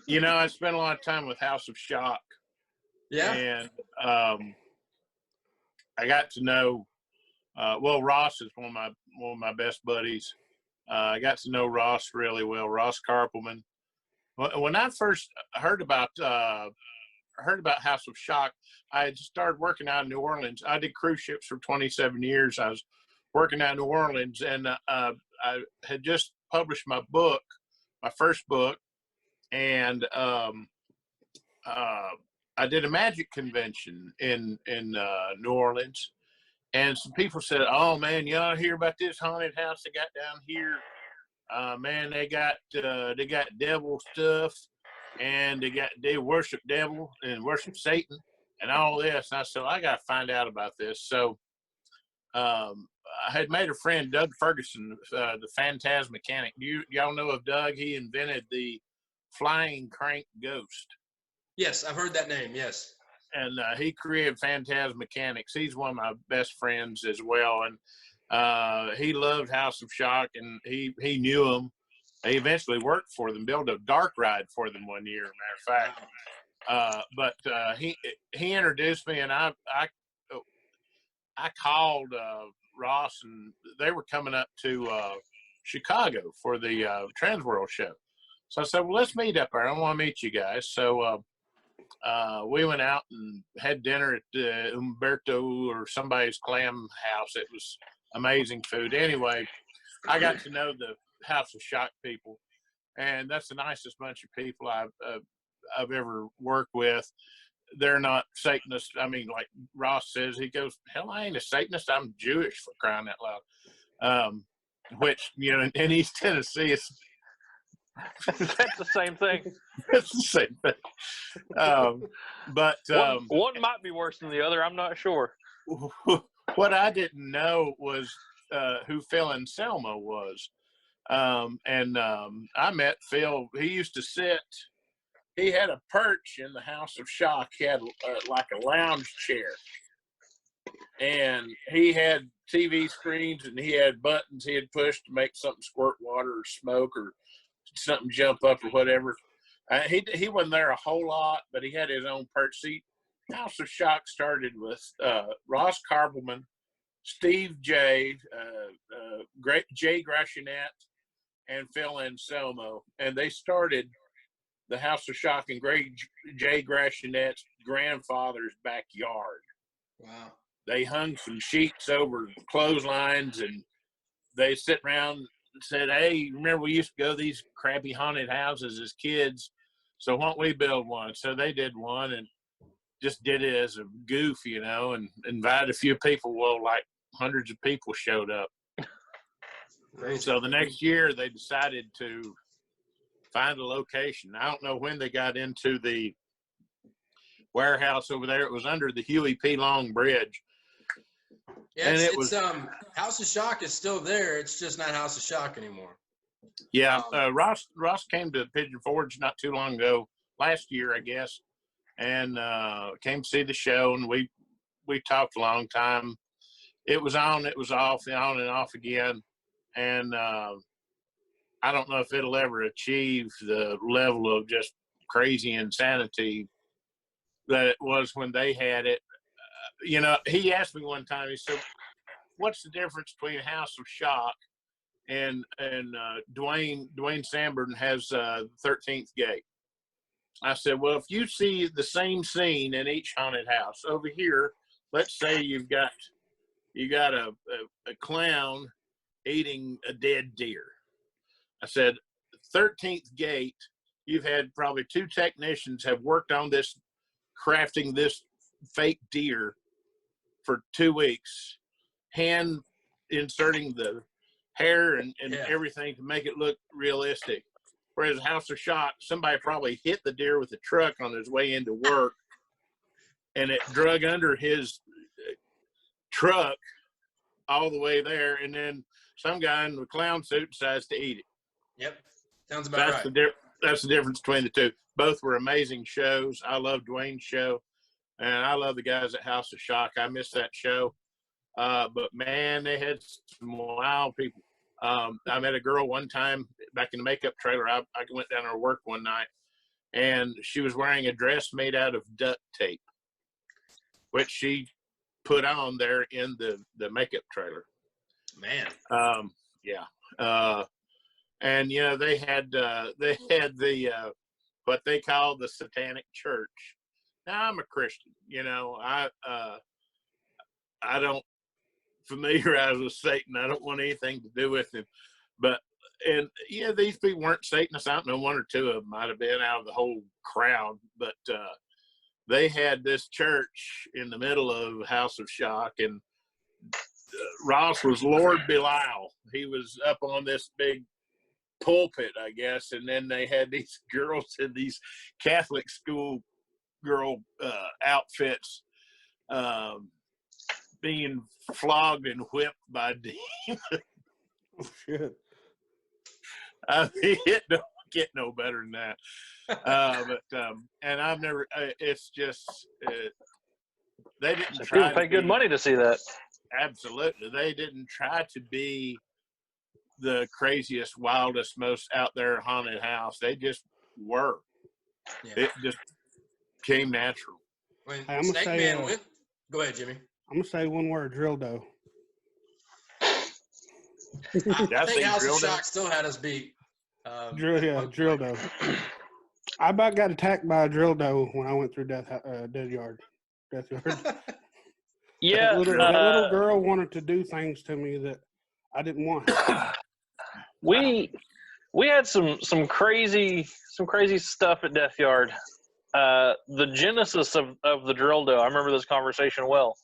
I spent a lot of time with House of Shock. Yeah. And I got to know, Ross is one of my best buddies. I got to know Ross really well, Ross Carpelman. When I first heard about House of Shock, I had started working out in New Orleans. I did cruise ships for 27 years. I was working out in New Orleans, and I had just published my first book, and I did a magic convention in New Orleans, and some people said, "Oh man, you ought to hear about this haunted house they got down here. Man, they got devil stuff, and they worship devil and worship Satan and all this." And I said, "I got to find out about this." So I had made a friend, Doug Ferguson, the Phantasmachanic. Y'all know of Doug? He invented the flying crank ghost. Yes, I've heard that name. Yes. And he created Phantasmachanics. He's one of my best friends as well. And he loved House of Shock, and he knew them. He eventually worked for them, built a dark ride for them one year, matter of fact. But he introduced me, and I called Ross, and they were coming up to Chicago for the Transworld show. So I said, "Well, let's meet up there. I want to meet you guys." So we went out and had dinner at Umberto or somebody's clam house. It was amazing food. Anyway, I got to know the House of Shock people, and that's the nicest bunch of people I've ever worked with. They're not Satanists. I mean, like Ross says, he goes, "Hell, I ain't a Satanist. I'm Jewish, for crying out loud." Which, in East Tennessee, it's that's the same thing. It's the same thing. But one might be worse than the other. I'm not sure. What I didn't know was who Phil Anselmo was. And I met Phil. He used to sit. He had a perch in the House of Shock. He had like a lounge chair, and he had TV screens, and he had buttons he had pushed to make something squirt water or smoke or something jump up or whatever. He wasn't there a whole lot, but he had his own perch seat. House of Shock started with Ross Carpelman, Steve J, Jay Gratianet, and Phil Anselmo, and they started the House of Shock in Jay Gratianette's grandfather's backyard. Wow. They hung some sheets over clotheslines, and they sit around and said, hey, remember we used to go to these crappy haunted houses as kids, so why don't we build one? So they did one and just did it as a goof, you know, and invited a few people. Well, like hundreds of people showed up. Crazy. So the next year they decided to find a location. I don't know when they got into the warehouse over there. It was under the Huey P. Long Bridge. Yeah, and it was House of Shock is still there. It's just not House of Shock anymore. Yeah, Ross came to Pigeon Forge not too long ago, last year, I guess, and came to see the show, and we talked a long time. It was on, it was off, on and off again, and I don't know if it'll ever achieve the level of just crazy insanity that it was when they had it. You know, he asked me one time, he said, what's the difference between House of Shock and Dwayne Sanburn has 13th Gate? I said, well, if you see the same scene in each haunted house over here, let's say you got a clown eating a dead deer. I said, 13th Gate, you've had probably 2 technicians have worked on this, crafting this fake deer for 2 weeks, hand inserting the hair and everything to make it look realistic. Whereas House of Shock, somebody probably hit the deer with a truck on his way into work, and it drug under his truck all the way there, and then some guy in the clown suit decides to eat it. Yep, sounds about right. That's the difference between the two. Both were amazing shows. I love Dwayne's show, and I love the guys at House of Shock. I missed that show, but man, they had some wild people. I met a girl one time back in the makeup trailer. I went down to work one night, and she was wearing a dress made out of duct tape, which she put on there in the makeup trailer. Man. Yeah. And you know, they had the what they call the Satanic Church. Now I'm a Christian, you know, I don't familiarize with Satan. I don't want anything to do with him. But and yeah, these people weren't Satanists. I don't know, 1 or 2 of them might have been out of the whole crowd, but they had this church in the middle of House of Shock, and Ross was Lord Belial. He was up on this big pulpit, I guess, and then they had these girls in these Catholic school girl outfits being flogged and whipped by demons. Oh, shit. I mean, it don't get no better than that. And I've never, it's just, they didn't try to pay good money to see that. Absolutely. They didn't try to be the craziest, wildest, most out there haunted house. They just were. Yeah. It just came natural. When Snake Man went, go ahead, Jimmy. I'm gonna say one word: drill dough. I think House of Shock still had us beat. Drill dough. I about got attacked by a drill dough when I went through Death Yard. Yeah, that little girl wanted to do things to me that I didn't want. We had some crazy stuff at Death Yard. The genesis of the drill dough, I remember this conversation well.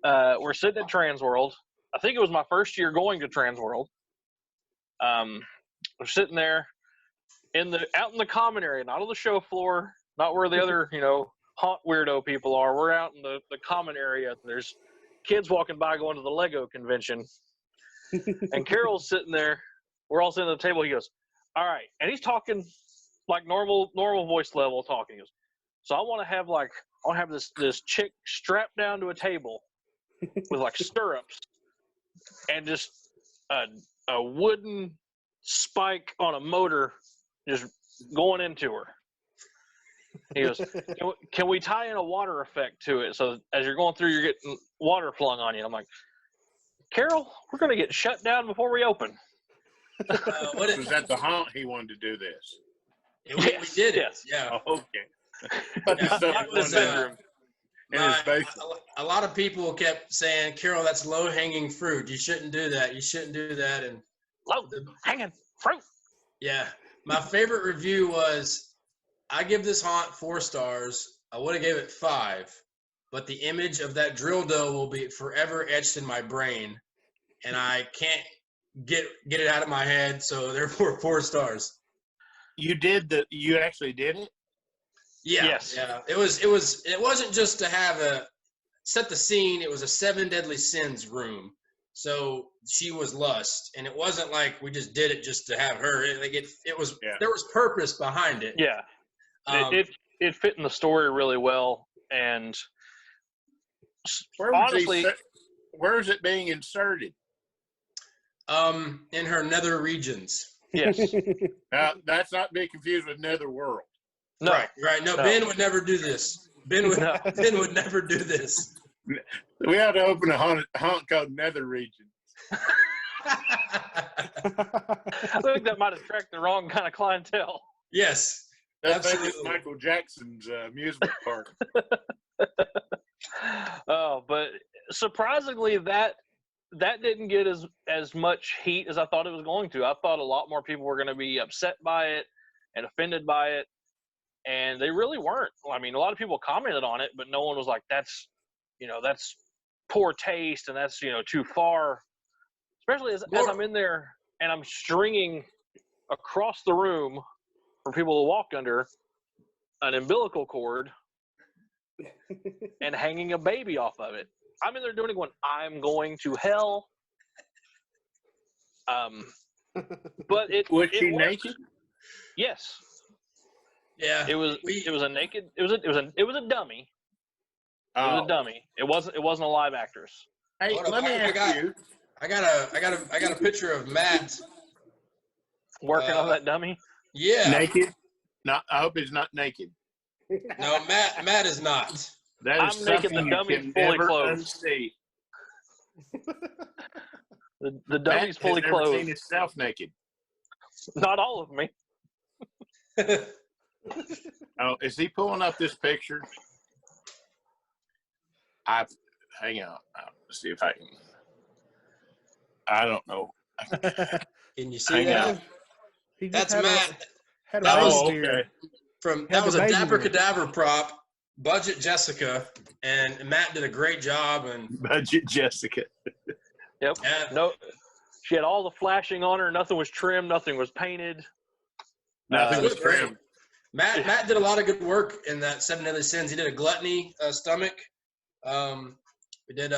We're sitting at Transworld. I think it was my first year going to Transworld. We're sitting there out in the common area, not on the show floor, not where the other, haunt weirdo people are. We're out in the common area. There's kids walking by going to the Lego convention. And Carol's sitting there. We're all sitting at the table. He goes, all right. And he's talking like normal voice level talking. He goes, so I want to have this chick strapped down to a table with like stirrups and just a wooden spike on a motor just going into her. He goes, can we tie in a water effect to it so as you're going through, you're getting water flung on you? I'm like, Carol, we're going to get shut down before we open. Was at the haunt he wanted to do this? We did it. Yes. Yeah. Oh, okay. But Yeah, Not in his bedroom. in his basement. a lot of people kept saying, Carol, that's low-hanging fruit. You shouldn't do that. You shouldn't do that. And Low hanging fruit. yeah, my favorite review was, I give this haunt 4 stars. I would have gave it 5, but the image of that drill dough will be forever etched in my brain, and I can't get it out of my head. So therefore, 4 stars. You actually did it? Yeah. Yes. Yeah. It wasn't just to have set the scene. It was a 7 deadly sins room. So she was lust, and it wasn't like we just did it just to have her. It was there was purpose behind it. Yeah. It fit in the story really well, and honestly, where is it being inserted? In her nether regions. Yes. Now, that's not to be confused with Netherworld. No. Right. No, Ben would never do this. Ben would never do this. We had to open a haunt called Nether Region. I think that might attract the wrong kind of clientele. Yes. That's Absolutely. Michael Jackson's amusement park. Oh, but surprisingly, that didn't get as much heat as I thought it was going to. I thought a lot more people were going to be upset by it and offended by it, and they really weren't. I mean, a lot of people commented on it, but no one was like, that's poor taste, and that's, too far. Especially as I'm in there and I'm stringing across the room for people to walk under an umbilical cord and hanging a baby off of it. I'm in there doing it going, I'm going to hell. But Was she worked. naked? Yes. Yeah. It was a naked. It was a dummy. It was a dummy. It wasn't a live actress. Hey, let me ask you. I got a picture of Matt Working on that dummy. Yeah. Naked? I hope he's not naked. No, Matt is not. That is I'm making the something dummy you can fully never clothed. unsee. The dummy's fully Matt has never clothed. seen himself naked. Not all of me. Oh, is he pulling up this picture? Hang on. Let's see if I can. I don't know. Can you see that? That's Matt. That was okay. That was a baby Dapper with it. Cadaver prop, Budget Jessica, and Matt did a great job. And Budget Jessica. Yep. Yeah. No, she had all the flashing on her. Nothing was trimmed. Nothing was painted. Nothing was great. trimmed. Matt did a lot of good work in that 7 Deadly Sins. He did a gluttony stomach. We did.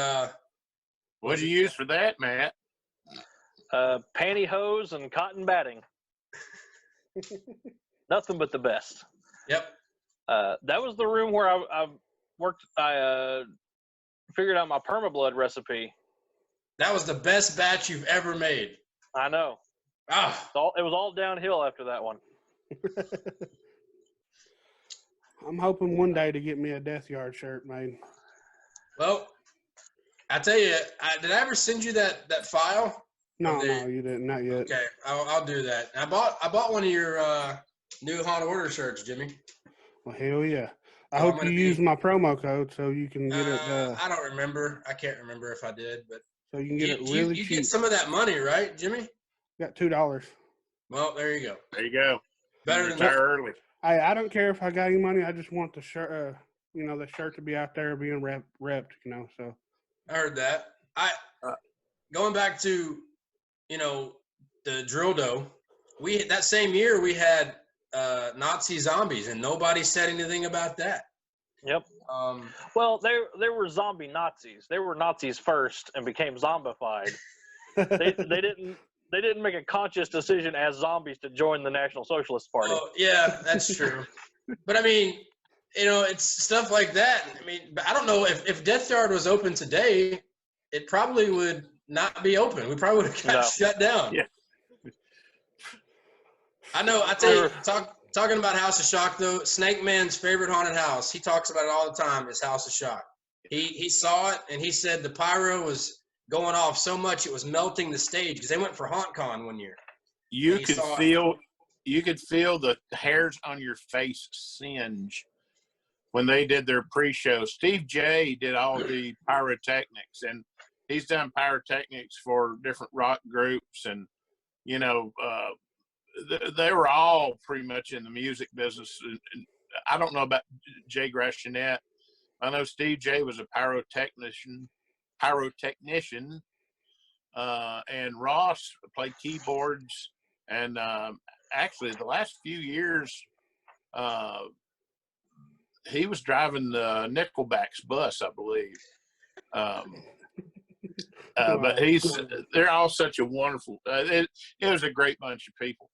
What did you use for that, Matt? Pantyhose and cotton batting. Nothing but the best. Yep. That was the room where I worked. I figured out my permablood recipe. That was the best batch you've ever made. I know. Ah. It was all downhill after that one. I'm hoping one day to get me a Death Yard shirt made. Well, I tell you, did I ever send you that file? No, you didn't. Not yet. Okay, I'll do that. I bought one of your new Haunt Order shirts, Jimmy. Well, hell yeah. I hope you use my promo code so you can get it. I don't remember. I can't remember if I did, but So you can get it really you cheap. get some of that money, right, Jimmy? Got $2. Well, there you go. There you go. Better than Retire early. I don't care if I got any money. I just want the shirt, the shirt to be out there being repped, so. I heard that. Going back to, the drill dough, that same year we had Nazi zombies, and nobody said anything about that. Yep. Well, they were zombie Nazis. They were Nazis first and became zombified. They didn't make a conscious decision as zombies to join the National Socialist Party. Oh, yeah, that's true. But I mean, it's stuff like that. I mean, I don't know if Death Yard was open today, it probably would not be open. We probably would have got shut down. Yeah. I know. I tell you, talking about House of Shock though, Snake Man's favorite haunted house. He talks about it all the time. Is House of Shock. He saw it and he said the pyro was going off so much it was melting the stage because they went for HauntCon one year. You could feel you could feel the hairs on your face singe when they did their pre-show. Steve J did all the pyrotechnics, and he's done pyrotechnics for different rock groups, and you know, they were all pretty much in the music business. And I don't know about Jay Gratianet. I know Steve J was a pyrotechnician, and Ross played keyboards. And actually, the last few years, he was driving the Nickelback's bus, I believe. But they're all such a wonderful, it was a great bunch of people.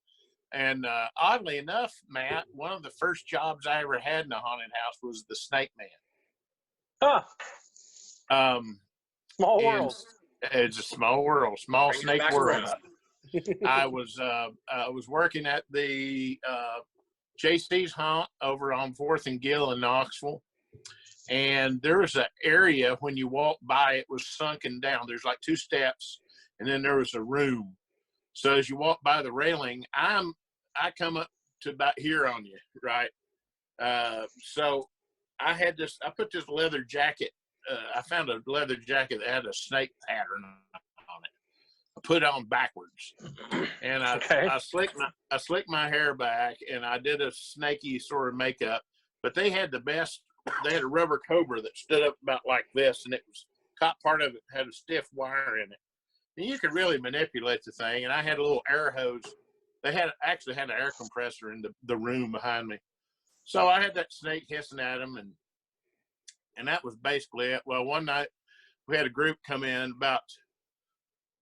And oddly enough, Matt, one of the first jobs I ever had in a haunted house was the Snake Man. Huh. Small world. It's a small world, small snake world. I was working at the JC's Haunt over on 4th and Gill in Knoxville. And there was an area when you walk by, it was sunken down. There's like 2 steps, and then there was a room. So as you walk by the railing, I come up to about here on you, right? So I put this leather jacket. I found a leather jacket that had a snake pattern on it. I put it on backwards, and I slicked my hair back, and I did a snaky sort of makeup. But they had the best. They had a rubber cobra that stood up about like this, and it was top part of it had a stiff wire in it, and you could really manipulate the thing. And I had a little air hose. They actually had an air compressor in the room behind me, so I had that snake hissing at them, and that was basically it. Well, one night we had a group come in, about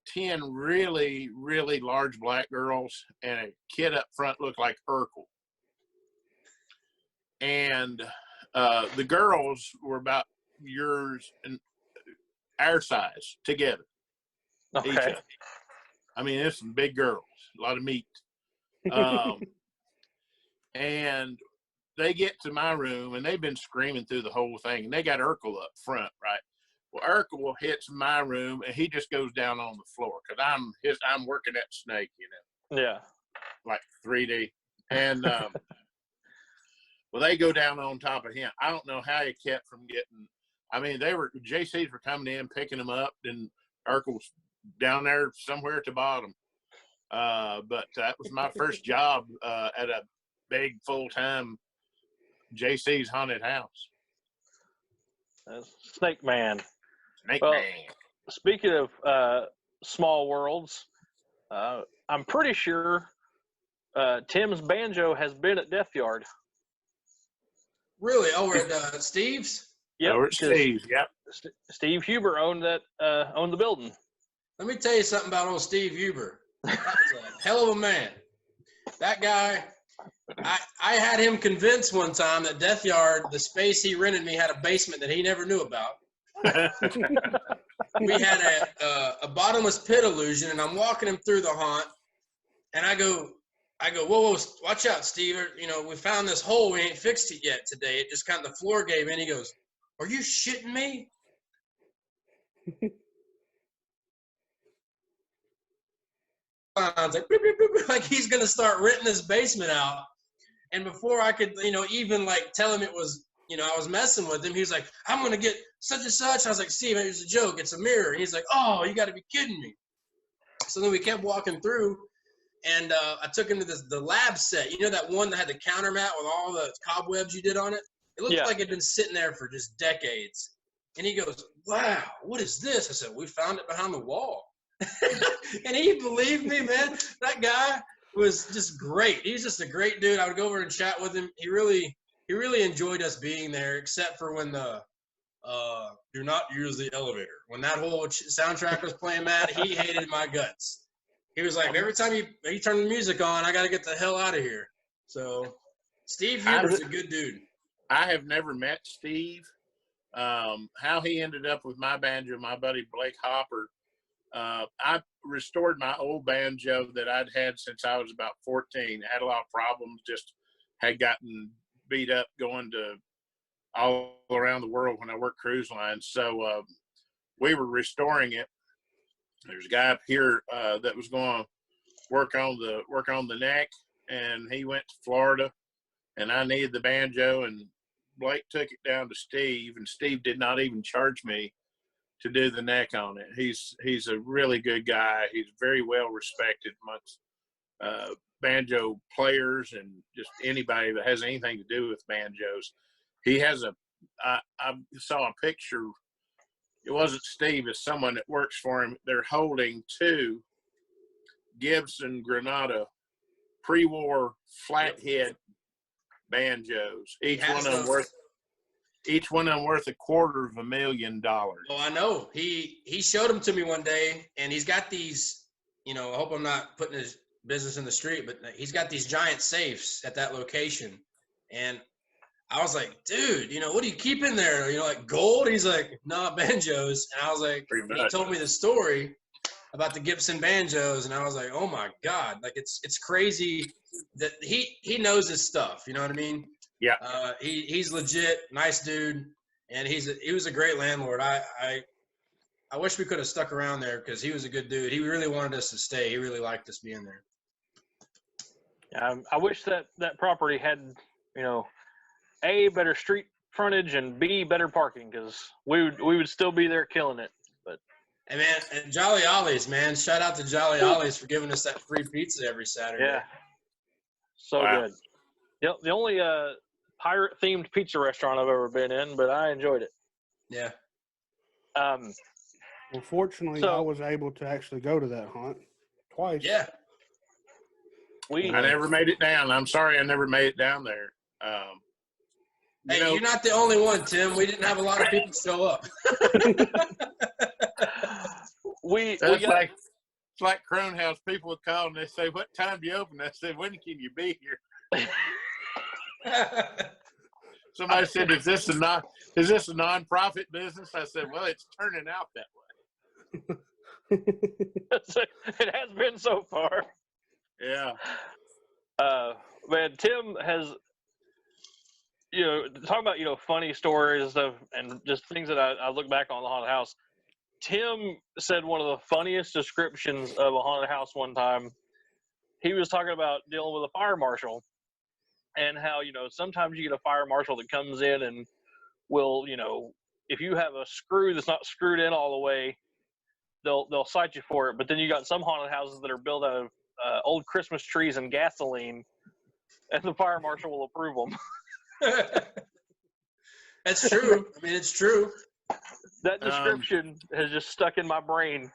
10 really, really large black girls, and a kid up front looked like Urkel. And the girls were about yours and our size together. Okay. I mean, there's some big girls, a lot of meat. And they get to my room, and they've been screaming through the whole thing, and they got Urkel up front, right? Well, Urkel hits my room, and he just goes down on the floor because I'm working that snake, you know. Yeah. Like 3D. And well, they go down on top of him. I don't know how he kept from getting. I mean, JCs were coming in, picking them up, and Urkel was down there somewhere at the bottom. But that was my first job at a big full-time JC's haunted house. Snake Man. Snake Man. Speaking of small worlds, I'm pretty sure Tim's banjo has been at Death Yard. Really? Over at Steve's? Yeah, over at Steve's. Yep. Steve Huber owned the building. Let me tell you something about old Steve Huber. That was a hell of a man. That guy, I had him convinced one time that Death Yard, the space he rented me, had a basement that he never knew about. We had a bottomless pit illusion, and I'm walking him through the haunt, and I go, whoa, watch out, Steve. You know, we found this hole. We ain't fixed it yet today. It just kind of, the floor gave in. He goes, are you shitting me? I was like, bloop, bloop, bloop, like he's going to start renting this basement out. And before I could, even like tell him it was, I was messing with him, he was like, I'm going to get such and such. I was like, Steve, it's a joke. It's a mirror. And he's like, oh, you got to be kidding me. So then we kept walking through. And I took him to the lab set. You know that one that had the counter mat with all the cobwebs you did on it? It looked like it had been sitting there for just decades. And he goes, wow, what is this? I said, we found it behind the wall. And he believed me, man. That guy was just great. He's just a great dude. I would go over and chat with him. He really enjoyed us being there, except for when the do not use the elevator. When that whole soundtrack was playing, Matt, he hated my guts. He was like, every time he turned the music on, I got to get the hell out of here. So Steve Huber's a good dude. I have never met Steve. How he ended up with my banjo, my buddy Blake Hopper. I restored my old banjo that I'd had since I was about 14. I had a lot of problems, just had gotten beat up going to all around the world when I worked cruise lines. So we were restoring it. There's a guy up here that was going to work on the neck, and he went to Florida, and I needed the banjo, and Blake took it down to Steve, and Steve did not even charge me to do the neck on it. He's a really good guy. He's very well respected amongst banjo players and just anybody that has anything to do with banjos. He has I saw a picture. It wasn't Steve, it's someone that works for him. They're holding 2 Gibson Granada pre-war flathead banjos. Each one of them worth $250,000. Oh, I know. He showed them to me one day, and he's got these. I hope I'm not putting his business in the street, but he's got these giant safes at that location, and I was like, dude, what do you keep in there? Like gold? He's like, no, banjos. And I was like, he told me the story about the Gibson banjos, and I was like, oh my God, like it's crazy that he knows his stuff. You know what I mean? Yeah. He's legit, nice dude, and he was a great landlord. I wish we could have stuck around there because he was a good dude. He really wanted us to stay. He really liked us being there. I wish that property had, A, better street frontage, and B, better parking, because we would still be there killing it. But hey man, and Jolly Ollie's, man, shout out to Jolly Ollie's for giving us that free pizza every Saturday. Yeah, so good. The only pirate themed pizza restaurant I've ever been in, but I enjoyed it. Yeah. Well, fortunately, I was able to actually go to that hunt twice. Yeah. I never made it down. I'm sorry I never made it down there. You're not the only one, Tim. We didn't have a lot of people show up. It's like Crone House. People would call and they say, "What time do you open?" I said, "When can you be here?" Somebody said, "Is this a nonprofit business?" I said, "Well, it's turning out that way." It has been so far. Yeah. Man, Tim has, talking about, funny stories and stuff and just things that I look back on the haunted house. Tim said one of the funniest descriptions of a haunted house one time. He was talking about dealing with a fire marshal and how, sometimes you get a fire marshal that comes in and will, if you have a screw that's not screwed in all the way, they'll cite you for it. But then you got some haunted houses that are built out of old Christmas trees and gasoline, and the fire marshal will approve them. That's true. I mean, it's true. That description has just stuck in my brain.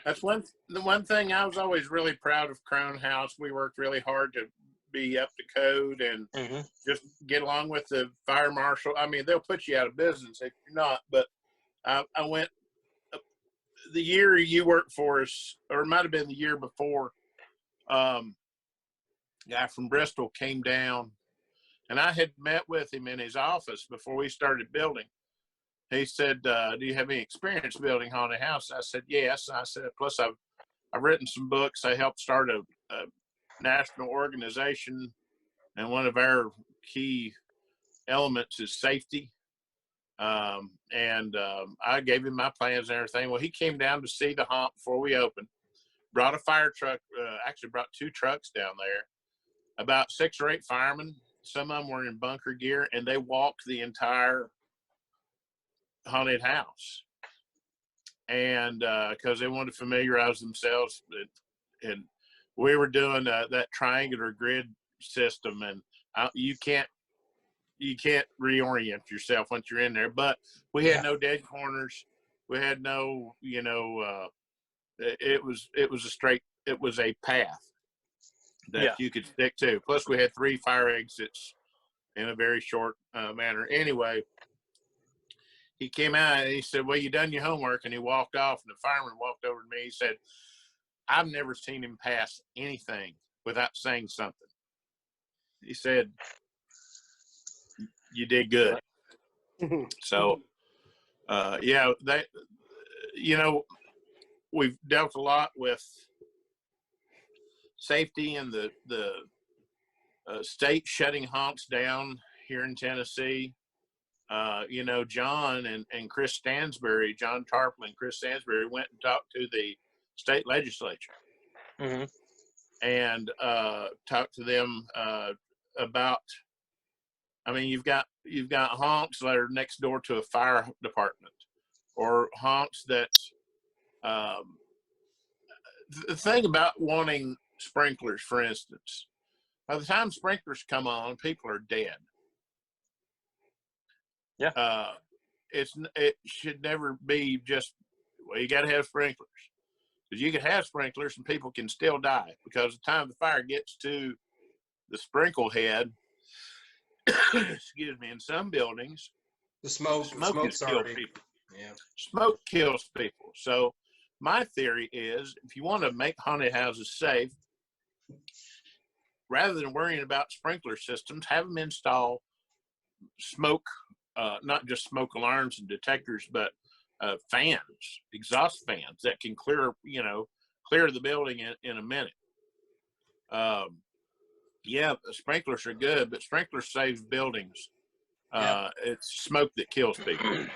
That's the one thing I was always really proud of Crone House. We worked really hard to be up to code and just get along with the fire marshal. I mean, they'll put you out of business if you're not, but I went the year you worked for us, or it might have been the year before, guy from Bristol came down, and I had met with him in his office before we started building. He said, "Do you have any experience building haunted house?" I said, "Yes." And I said, "Plus, I've written some books. I helped start a national organization, and one of our key elements is safety." I gave him my plans and everything. Well, he came down to see the haunt before we opened, brought a fire truck, actually brought 2 trucks down there, about 6 or 8 firemen. Some of them were in bunker gear, and they walked the entire haunted house. And because they wanted to familiarize themselves, and we were doing that triangular grid system, and you can't reorient yourself once you're in there. But we had no dead corners. We had no, it was a path that you could stick to. Plus, we had 3 fire exits in a very short manner. Anyway, he came out and he said, "Well, you done your homework," and he walked off. And the fireman walked over to me. He said, "I've never seen him pass anything without saying something." He said, "You did good." So, we've dealt a lot with safety and the state shutting haunts down here in Tennessee. John and Chris Stansbury, John Tarpley and Chris Stansbury went and talked to the state legislature. and talk to them about. I mean, you've got honks that are next door to a fire department, or honks that. The thing about wanting sprinklers, for instance, by the time sprinklers come on, people are dead. Yeah. It should never be just, well, you got to have sprinklers, because you can have sprinklers and people can still die, because the time the fire gets to the sprinkle head, excuse me, in some buildings, the smoke has killed people. Yeah. Smoke kills people. So my theory is, if you want to make haunted houses safe, rather than worrying about sprinkler systems, have them install smoke, not just smoke alarms and detectors, but fans, exhaust fans that can clear the building in a minute. Yeah, sprinklers are good, but sprinklers save buildings. It's smoke that kills people.